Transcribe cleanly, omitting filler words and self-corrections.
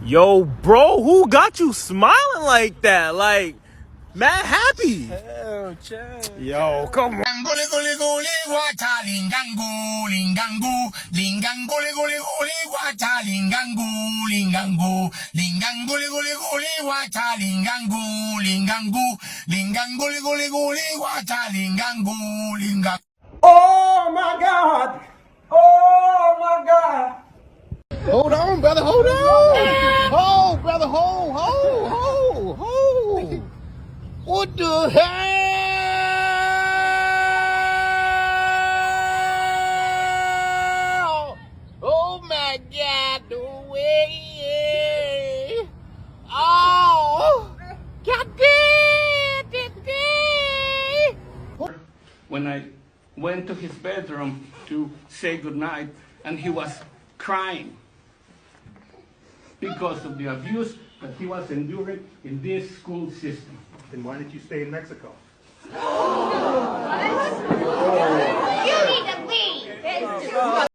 Yo, bro, who got you smiling like that? Like, mad happy. Chill, chill. Yo, come on. Gole gole gole wata lingango lingango lingango gole gole wata lingango lingango lingango gole gole wata lingango lingango lingango gole gole wata lingango lingango. Oh my God! Oh my God! Hold on, brother. Hold on. Hold, brother. Hold, hold, hold, hold. What the hell? Oh my God, no way. Oh, God damn. When I went to his bedroom to say goodnight, and he was crying because of the abuse that he was enduring in this school system. Then why did you stay in Mexico?